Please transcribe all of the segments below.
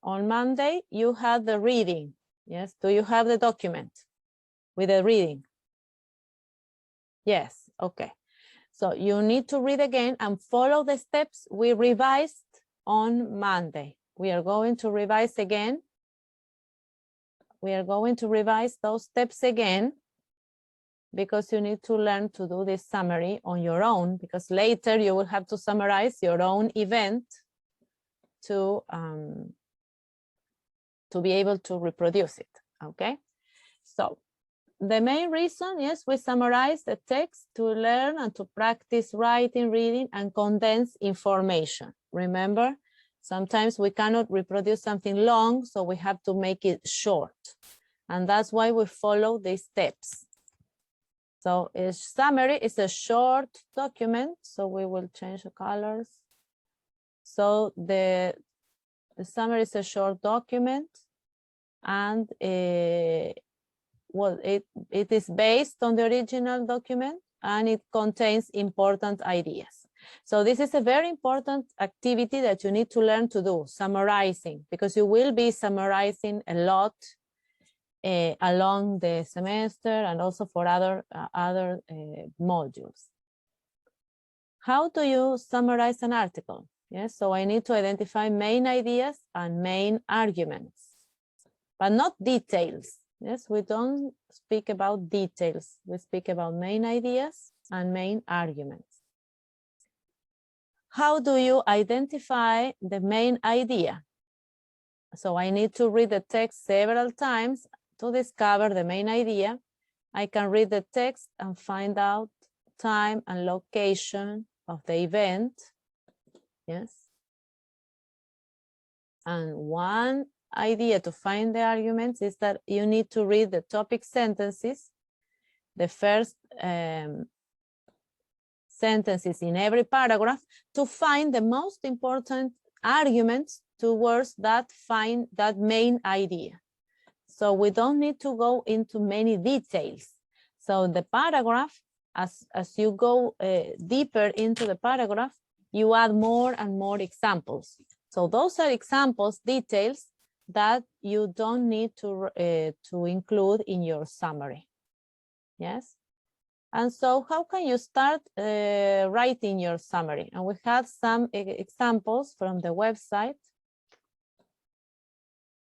On Monday, you had the reading. Yes, do you have the document with the reading? Yes, okay. So you need to read again and follow the steps we revised on Monday. We are going to revise again. We are going to revise those steps again because you need to learn to do this summary on your own, because later you will have to summarize your own event to be able to reproduce it, okay? So the main reason, yes, we summarize the text to learn and to practice writing, reading, and condense information. Remember, sometimes we cannot reproduce something long, so we have to make it short. And that's why we follow these steps. So a summary is a short document, so we will change the colors. So the summary is a short document, and well, it is based on the original document, and it contains important ideas. So this is a very important activity that you need to learn to do, summarizing, because you will be summarizing a lot along the semester and also for other modules. How do you summarize an article? Yes, so I need to identify main ideas and main arguments, but not details. Yes, we don't speak about details. We speak about main ideas and main arguments. How do you identify the main idea? So I need to read the text several times to discover the main idea. I can read the text and find out time and location of the event. Yes. And one idea to find the arguments is that you need to read the topic sentences, the first sentences in every paragraph, to find the most important arguments towards that main idea. So we don't need to go into many details. So the paragraph, as you go deeper into the paragraph, you add more and more examples. So those are examples, details that you don't need to include in your summary. Yes. And so how can you start writing your summary? And we have some examples from the website.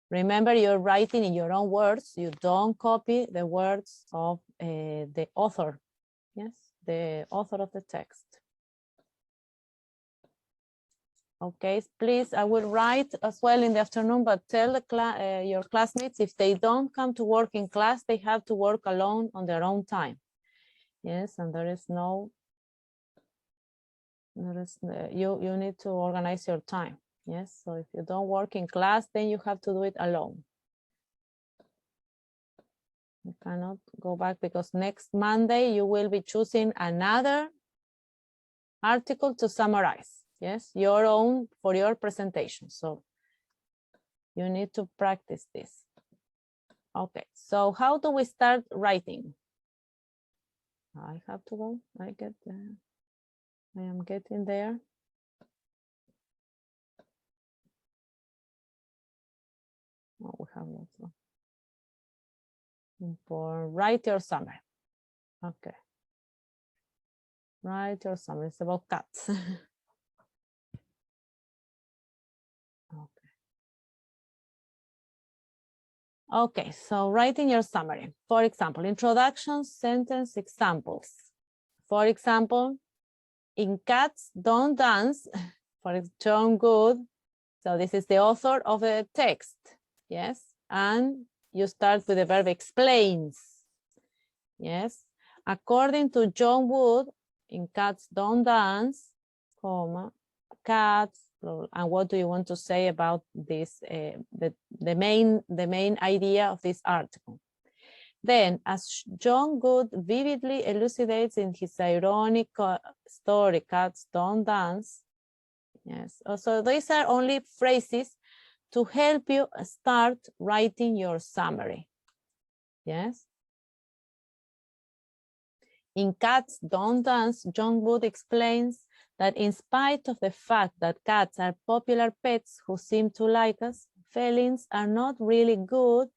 Remember, you're writing in your own words. You don't copy the words of the author. Yes, the author of the text. Okay, please, I will write as well in the afternoon, but tell the your classmates if they don't come to work in class, they have to work alone on their own time. Yes, and there is you need to organize your time. Yes, so if you don't work in class, then you have to do it alone. You cannot go back because next Monday you will be choosing another article to summarize. Yes, your own for your presentation. So you need to practice this. Okay, so how do we start writing? I have to go. I am getting there. Oh, we have lots of. For write your summary. Okay. Write your summary. It's about cats. Okay. Okay, so writing your summary. For example, introduction, sentence, examples. For example, in Cats Don't Dance, for John Good. So this is the author of the text. Yes, and you start with the verb explains. Yes, according to John Wood, in Cats Don't Dance, comma, cats, and what do you want to say about this, the main idea of this article? Then, as John Good vividly elucidates in his ironic story, Cats Don't Dance. Yes, so these are only phrases to help you start writing your summary. Yes. In Cats Don't Dance, John Wood explains that in spite of the fact that cats are popular pets who seem to like us, felines are not really good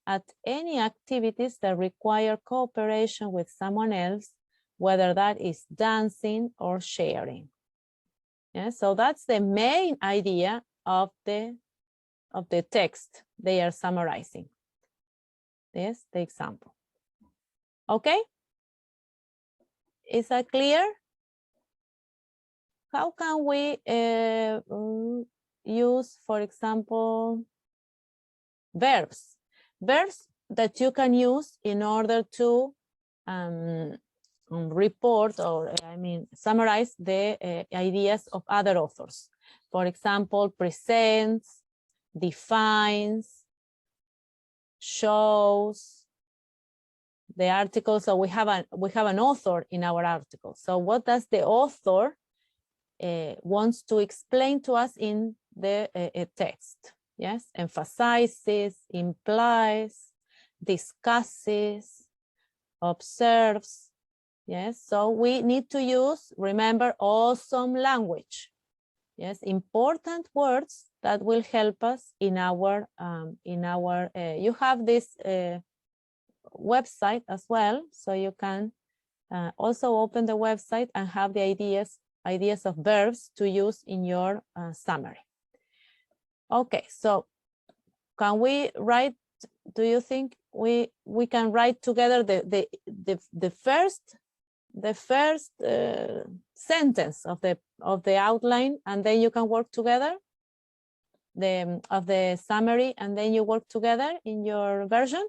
at any activities that require cooperation with someone else, whether that is dancing or sharing. Yeah, so that's the main idea of the text they are summarizing. Yes, the example. Okay? Is that clear? How can we use, for example, verbs? Verbs that you can use in order to report or, summarize the ideas of other authors. For example, presents, defines, shows the article. So we have an author in our article. So what does the author wants to explain to us in the text? Yes, emphasizes, implies, discusses, observes. Yes, so we need to use, remember, awesome language. Yes, important words that will help us in our you have this website as well, so you can also open the website and have the ideas of verbs to use in your summary. Okay, so can we write, do you think we can write together the first sentence of the outline, and then you can work together of the summary, and then you work together in your version?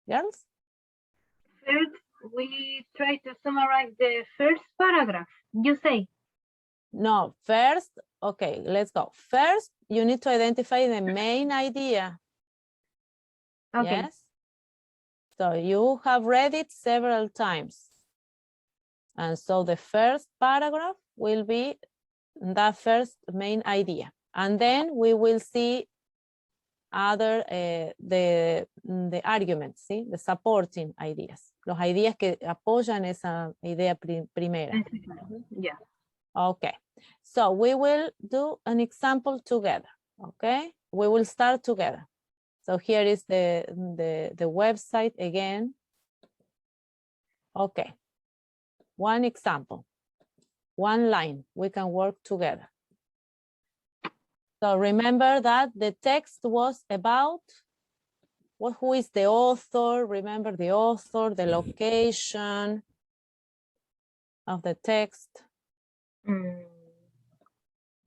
Girls? First, we try to summarize the first paragraph, you say? No, first, okay, let's go. First, you need to identify the main idea. Okay. Yes? So you have read it several times. And so the first paragraph will be the first main idea. And then we will see other, the arguments, ¿sí? The supporting ideas. Los ideas que apoyan esa idea primera. Yeah. Okay, so we will do an example together, okay? We will start together. So here is the website again. Okay, one example, one line, we can work together. So remember that the text was about who is the author, remember the author, the location of the text.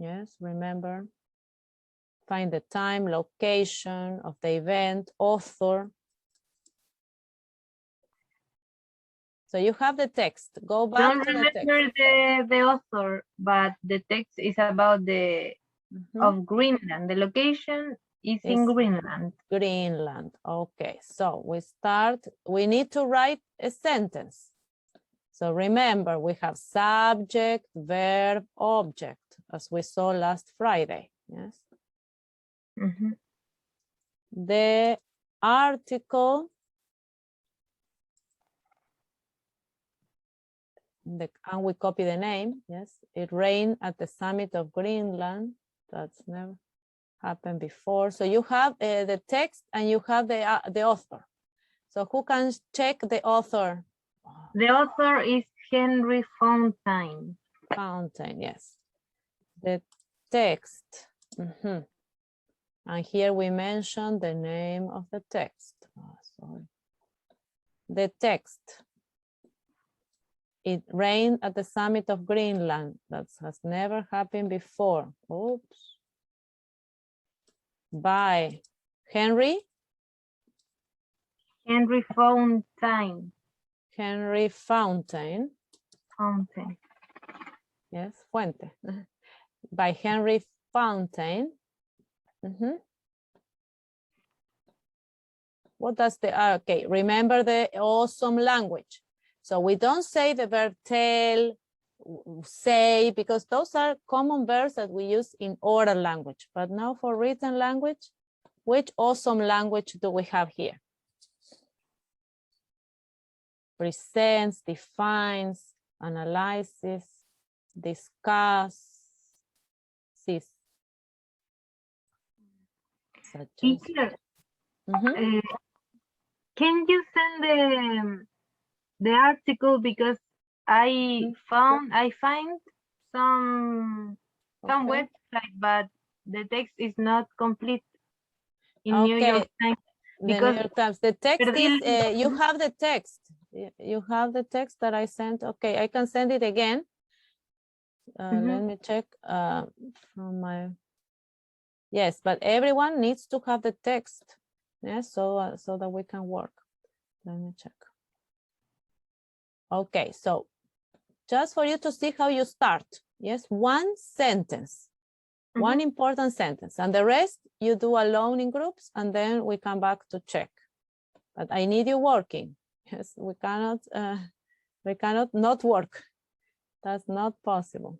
Yes, remember. Find the time, location of the event, author. So you have the text. Go back to the text. The author, but the text is about the of Greenland. The location is in Greenland. Greenland. Okay, so we start. We need to write a sentence. So remember, we have subject, verb, object, as we saw last Friday. Yes. The article, and we copy the name. Yes, it rained at the summit of Greenland. That's never happened before. So you have the text and you have the author. So who can check the author? The author is Henry Fountain. Fountain, yes. The text. And here we mention the name of the text. Oh, sorry. The text. It rained at the summit of Greenland. That has never happened before. Oops. By Henry? Henry Fountain. Henry Fountain. Fountain. Yes, Fuente. By Henry Fountain. What does the, okay, remember the awesome language. So we don't say the verb tell, say, because those are common verbs that we use in oral language. But now for written language, which awesome language do we have here? Presents, defines, analyzes, discuss, Such as, Teacher, Mhm. can you send the article because I find some Okay. website, but the text is not complete in New Okay. York Times The New because York Times. The text perdí is, el- you have the text. You have the text that I sent. Okay, I can send it again. Let me check from my, yes, but everyone needs to have the text. Yes, so that we can work. Let me check. Okay, so just for you to see how you start. Yes, one sentence, one important sentence, and the rest you do alone in groups, and then we come back to check. But I need you working. Yes, we cannot not work. That's not possible.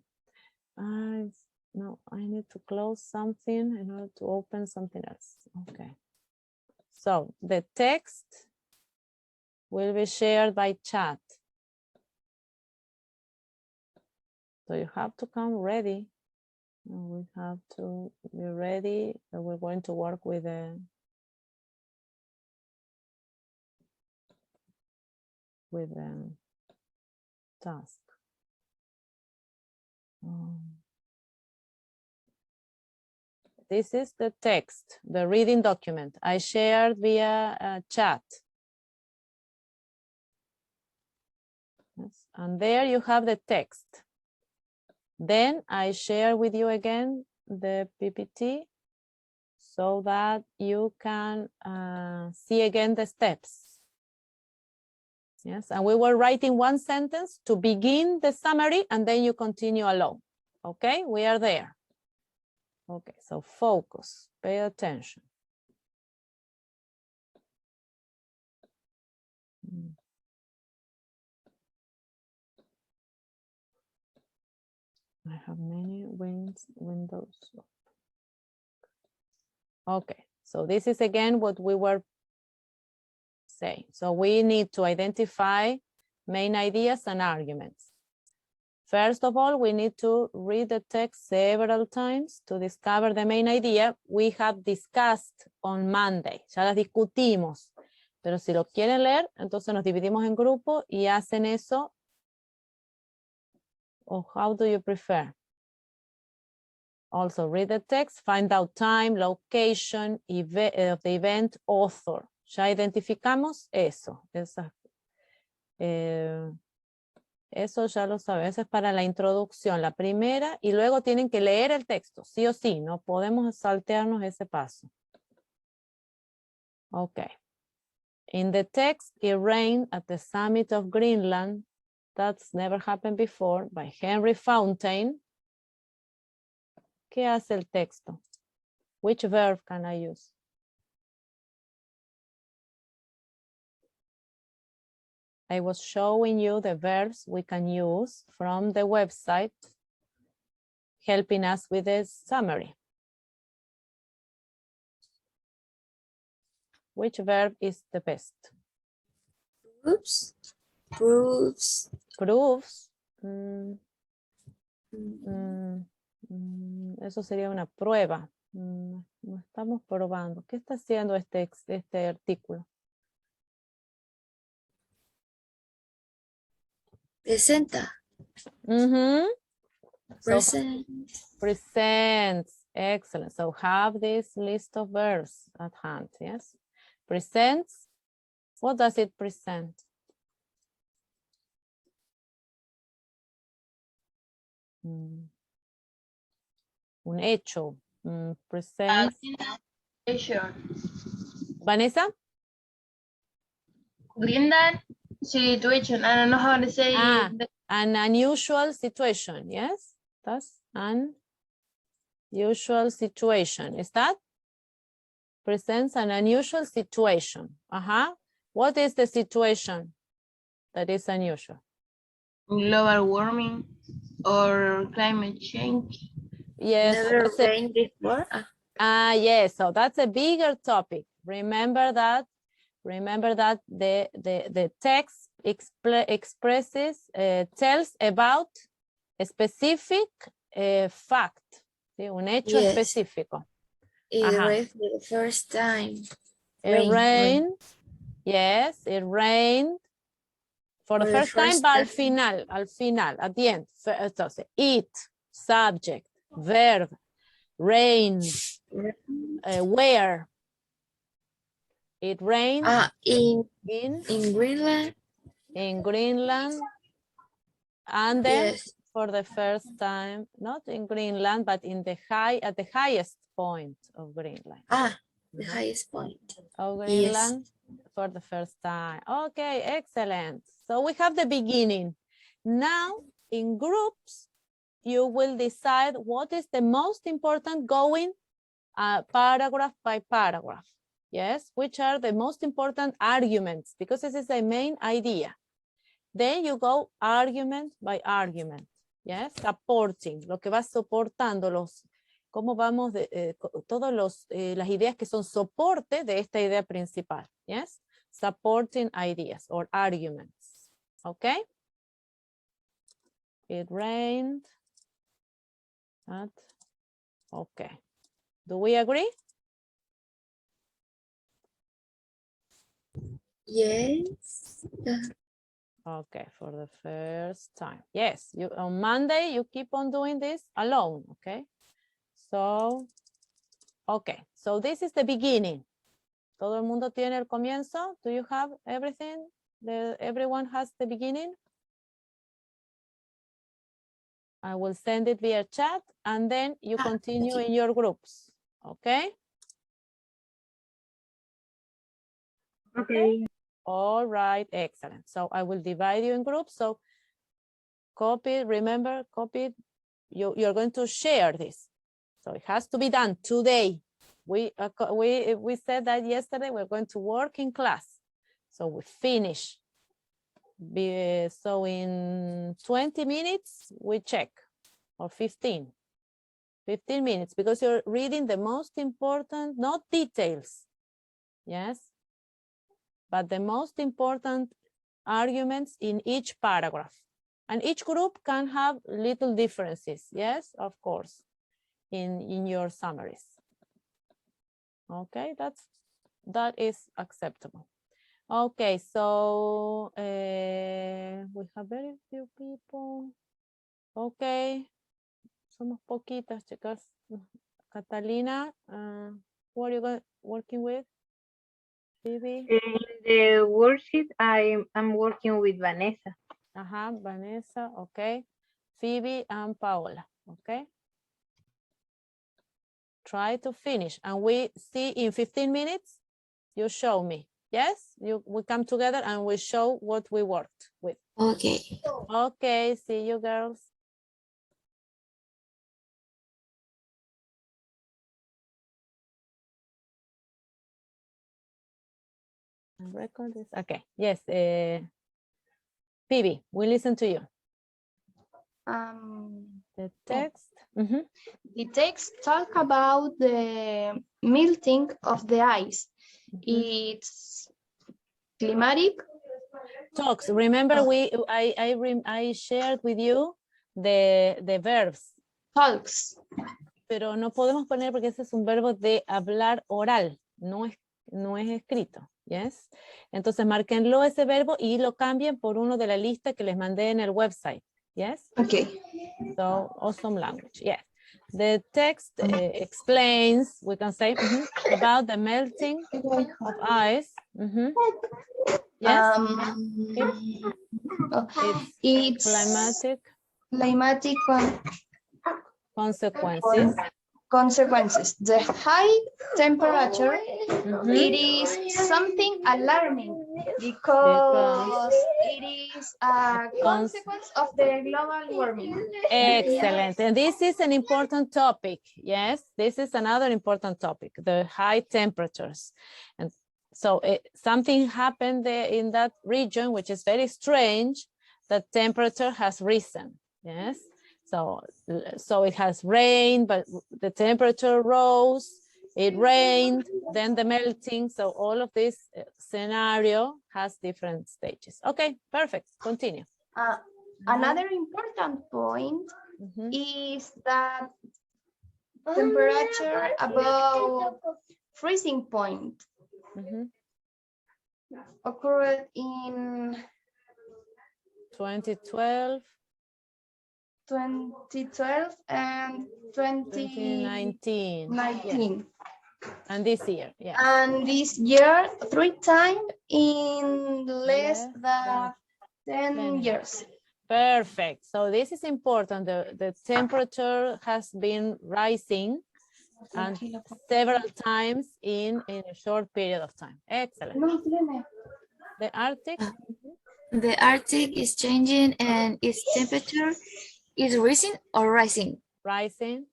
No, I need to close something in order to open something else. Okay. So the text will be shared by chat. So you have to come ready. We have to be ready. We're going to work with the task. This is the text, the reading document I shared via chat. Yes. And there you have the text. Then I share with you again the PPT so that you can see again the steps. Yes, and we were writing one sentence to begin the summary and then you continue alone. Okay, we are there. Okay, so focus, pay attention. I have many windows. Okay, so this is again what we were saying. So we need to identify main ideas and arguments. First of all, we need to read the text several times to discover the main idea we have discussed on Monday. Ya las discutimos, pero si lo quieren leer, entonces nos dividimos en grupo y hacen eso. Or how do you prefer? Also read the text, find out time, location of the event, author. Ya identificamos eso. Eso ya lo saben, eso es para la introducción, la primera, y luego tienen que leer el texto, sí o sí, no podemos saltearnos ese paso. Okay. In the text, It Rained at the Summit of Greenland, That's Never Happened Before, by Henry Fountain. ¿Qué hace el texto? Which verb can I use? I was showing you the verbs we can use from the website, helping us with this summary. Which verb is the best? Proves. Proves. Proves. Eso sería una prueba. No estamos probando. ¿Qué está haciendo este artículo? Presenta. So, presents. Excellent. So have this list of verbs at hand. Yes. Presents. What does it present? Un hecho. Presents. Vanessa? Greenland situation. I don't know how to say an unusual situation. Yes, that's an unusual situation. Is that? Presents an unusual situation. What is the situation that is unusual? global warming or climate change. Yes. Never rained before. Yes, so that's a bigger topic. Remember that the text expresses, tells about a specific fact, ¿sí? Un hecho específico. It Ajá. rained for the first time. It Rain. rained. Yes, it rained for the first time, but al final, at the end. Entonces, it, subject, verb, rain, where. It rained In in Greenland. Greenland, and then Yes. for the first time, not in Greenland, but in the at the highest point of Greenland. The highest point. Of Yes. Greenland for the first time. Okay, excellent. So we have the beginning. Now in groups, you will decide what is the most important going paragraph by paragraph. Yes, which are the most important arguments, because this is the main idea. Then you go argument by argument. Yes, supporting, lo que va soportando cómo vamos todos las ideas que son soporte de esta idea principal. Yes, supporting ideas or arguments. Okay. It rained. Okay. Do we agree? Yes. Okay, for the first time. Yes, you on Monday you keep on doing this alone, okay? So, okay, so this is the beginning. ¿Todo el mundo tiene el comienzo? Do you have everything? Everyone has the beginning? I will send it via chat and then you continue in your groups, okay? Okay. All right, excellent. So I will divide you in groups. So copy, remember, copy. You're going to share this. So it has to be done today. We said that yesterday we're going to work in class. So we finish. So in 20 minutes, we check, or 15 minutes, because you're reading the most important, not details, yes, but the most important arguments in each paragraph. And each group can have little differences, yes, of course, in your summaries. Okay, that is acceptable. Okay, so we have very few people. Okay, somos poquitas, chicas. Catalina, who are you working with? Phoebe? In the worksheet, I'm working with Vanessa. Vanessa, okay. Phoebe and Paola, okay. Try to finish, and we see in 15 minutes, you show me. Yes, we come together and we show what we worked with. Okay. Okay, see you girls. Record this. Okay, yes. Phoebe, we listen to you. The text. The text talk about the melting of the ice. It's climatic. Talks. Remember, I shared with you the verbs. Talks. Pero no podemos poner porque ese es un verbo de hablar oral, no es escrito. Yes. Entonces márquenlo ese verbo y lo cambien por uno de la lista que les mandé en el website. Yes. Okay. So awesome language. Yes. The text explains, we can say, about the melting of ice. Yes. It's climatic consequences. The high temperature, it is something alarming because it is a consequence of the global warming. Excellent. And this is an important topic. Yes, this is another important topic, the high temperatures. And so something happened there in that region, which is very strange, that temperature has risen. Yes. So it has rained, but the temperature rose, it rained, then the melting. So all of this scenario has different stages. Okay, perfect. Continue. Another important point is that temperature above freezing point Mhm. occurred in 2012, 2012 and 2019. 2019. Yeah. And this year, yeah. And this year, 3 times in less Less than 10 10. years. Perfect. So this is important. The temperature has been rising and several times in a short period of time. Excellent. The Arctic, The Arctic is changing and its temperature is rising or rising. rising.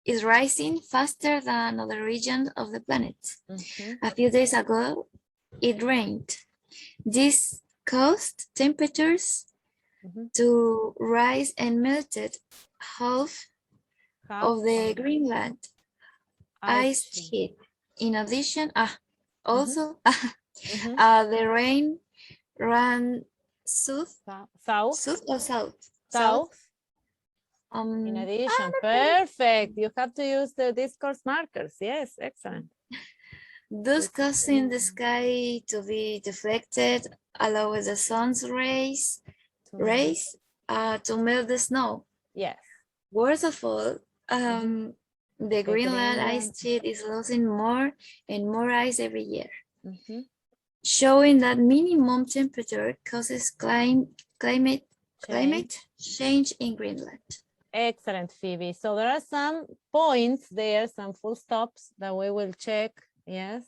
Is rising faster than other regions of the planet. Mhm. A few days ago, it rained. This caused temperatures Mhm. to rise and melted half Half of the Greenland ice sheet. sheet. In addition, also Mhm. the rain ran south, South. south or south, South. Um, In addition, perfect. You have to use the discourse markers. Yes, excellent. thus causing the sky to be deflected, allowing the sun's rays to melt the snow. Yes. Worst of all, the Greenland ice Greenland. sheet is losing more and more ice every year, Mhm. showing that minimum temperature causes climate change in Greenland. Excellent, Phoebe. So there are some points there, some full stops that we will check. Yes.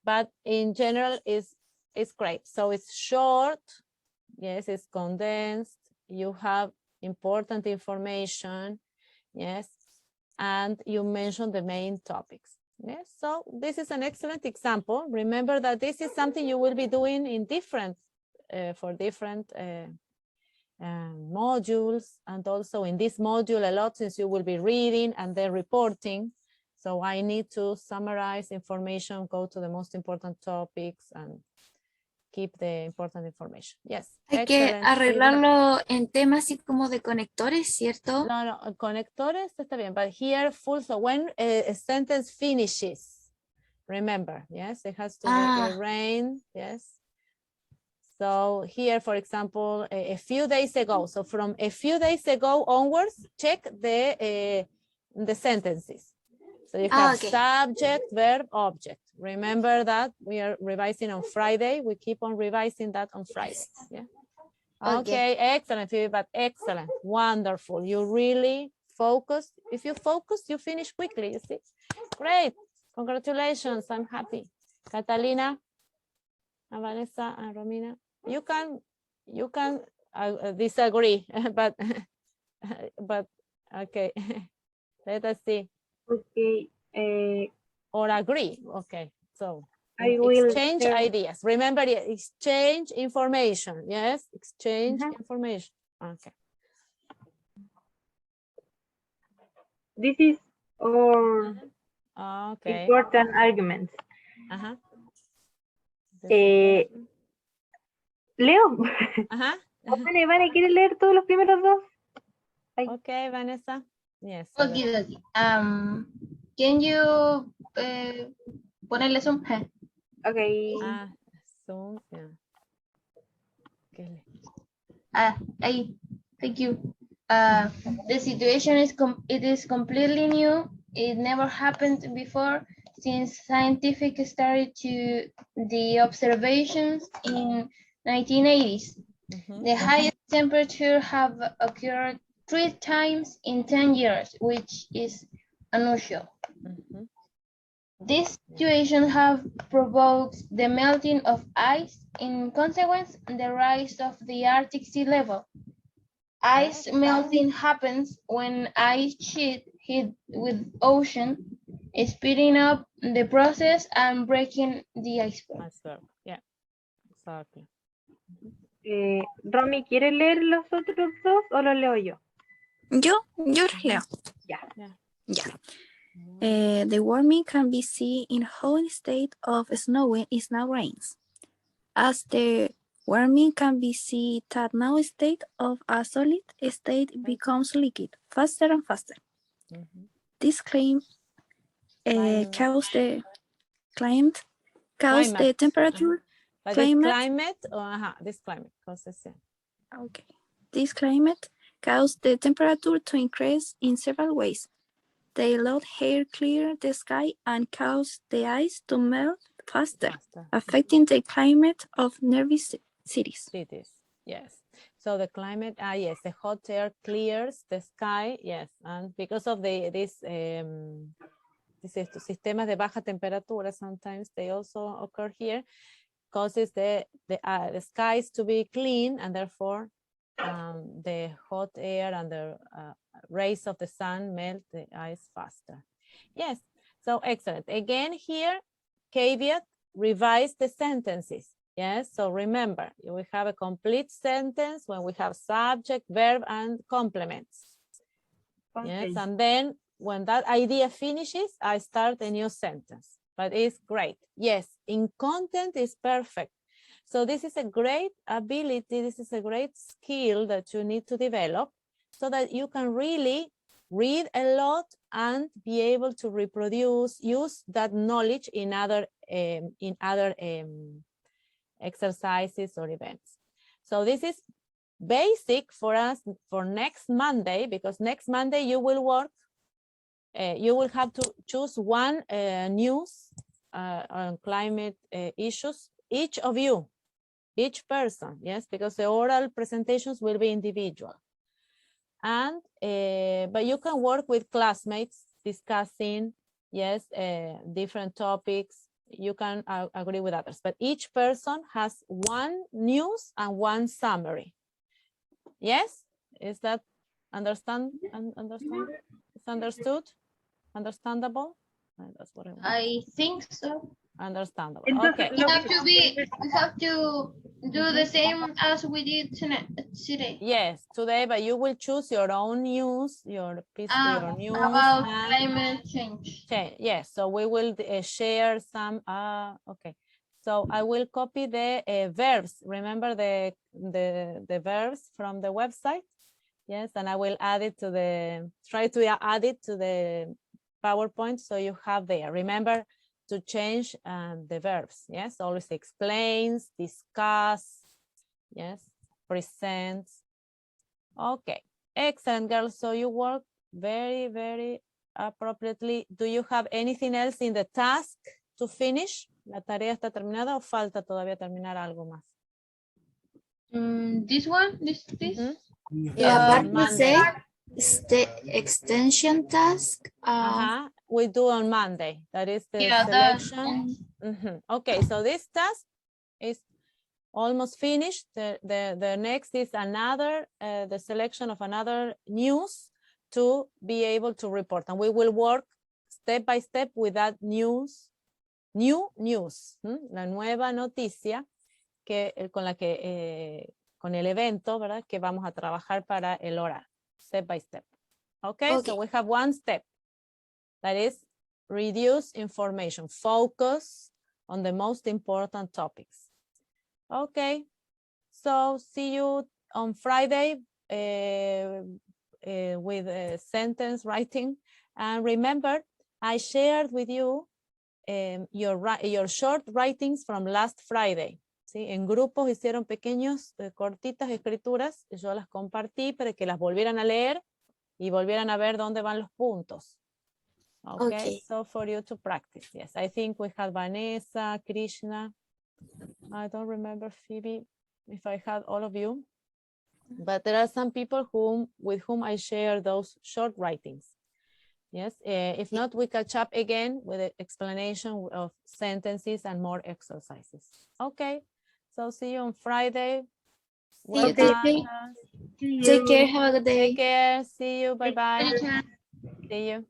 But in general, it's great. So it's short. Yes, it's condensed. You have important information. Yes. And you mentioned the main topics. Yes. So this is an excellent example. Remember that this is something you will be doing in different, for different modules, and also in this module a lot, since you will be reading and then reporting. So I need to summarize information, go to the most important topics and keep the important information. Yes. Hay que Excellent. arreglarlo en temas así como de conectores, ¿cierto? No, no, conectores está bien, but here full, so when a sentence finishes, remember, yes, it has to be rain, yes. So here, for example, a few days ago. So from a few days ago onwards, check the sentences. So you have okay. subject, verb, object. Remember that we are revising on Friday. We keep on revising that on Friday. Yeah. Okay, excellent, Phoebe, but excellent, wonderful. You really focus. If you focus, you finish quickly, you see. Great, congratulations, I'm happy. Catalina, and Vanessa, and Romina, you can disagree, but okay, let us see. Okay. Or agree, okay, so. I will Exchange share. ideas. Remember, exchange information. Yes, exchange information. Okay. This is our Okay. important arguments. Ajá. Leo. Ajá. Vane, ¿quieres leer todos los primeros dos? Okay, Vanessa. Yes. Okay, okay. Can you ponerle zoom? Okay. Zoom, yeah. Okay. Ahí. Thank you. The situation is completely new. It never happened before since scientific started to the observations in 1980s. The highest temperature have occurred 3 times in 10 years, which is unusual. This situation have provoked the melting of ice, in consequence, the rise of the Arctic sea level. Ice melting happens when ice sheet hit with ocean, speeding up the process and breaking the iceberg. Iceberg, yeah, exactly. Romy, ¿quieres leer los otros dos o los leo yo? Yo los leo. Ya. The warming can be seen in how instead of snowing, it now rains. As the warming can be seen that now state of a solid state becomes liquid faster and faster. This claim Climate. cause the climate cause the Climate. temperature But climate. this climate, this climate causes it. Okay. This climate caused the temperature to increase in several ways. They let air clear the sky and cause the ice to melt faster, affecting the climate of nearby cities. Cities, yes. So the climate, yes, the hot air clears the sky, yes, and because of these sistemas de baja temperatura, sometimes they also occur here, causes the skies to be clean, and therefore the hot air and the rays of the sun melt the ice faster. Yes, so excellent. Again here, caveat, revise the sentences. Yes, so remember, we have a complete sentence when we have subject, verb, and complements. Okay. Yes, and then when that idea finishes, I start a new sentence, but it's great. Yes, in content is perfect. So this is a great ability, this is a great skill that you need to develop so that you can really read a lot and be able to reproduce, use that knowledge in other exercises or events. So this is basic for us for next Monday, because next Monday you will work, you will have to choose one news on climate issues, each of you, each person, yes, because the oral presentations will be individual. And, but you can work with classmates discussing, yes, different topics. You can agree with others, but each person has one news and one summary. Yes, is that understand? It's understood? Understandable? That's what I want. I think so. Understandable. Entonces, Okay. We have to do the same as we did today. Yes, today, but you will choose your own news, your piece, your news About and climate change. yes. So we will share some. Okay. So I will copy the verbs. Remember the verbs from the website. Yes, and I will add it to the. Try to add it to the PowerPoint so you have there. Remember to change the verbs. Yes, always explains, discuss. Yes, presents. Okay, excellent, girls. So you work very, very appropriately. Do you have anything else in the task to finish? ¿La tarea está terminada o falta todavía terminar algo más? This one, this. Yeah, But we say it's the extension task. We do on Monday. That is the selection. Okay, so this task is almost finished. The next is another, the selection of another news to be able to report. And we will work step by step with that news, new news, la nueva noticia que, con la que, con el evento, ¿verdad? Que vamos a trabajar para el oral, step by step. Okay, so we have one step. That is reduce information, focus on the most important topics. Okay, so see you on Friday with sentence writing. And remember, I shared with you your short writings from last Friday. ¿Sí? En grupos hicieron pequeños, cortitas escrituras. Yo las compartí para que las volvieran a leer y volvieran a ver dónde van los puntos. Okay, so for you to practice. Yes, I think we had Vanessa, Krishna. I don't remember, Phoebe, if I had all of you, but there are some people with whom I share those short writings. Yes, if not, we catch up again with the explanation of sentences and more exercises. Okay, so see you on Friday. Well done. Take care. Have a good day. Take care. See you. Bye-bye. See you.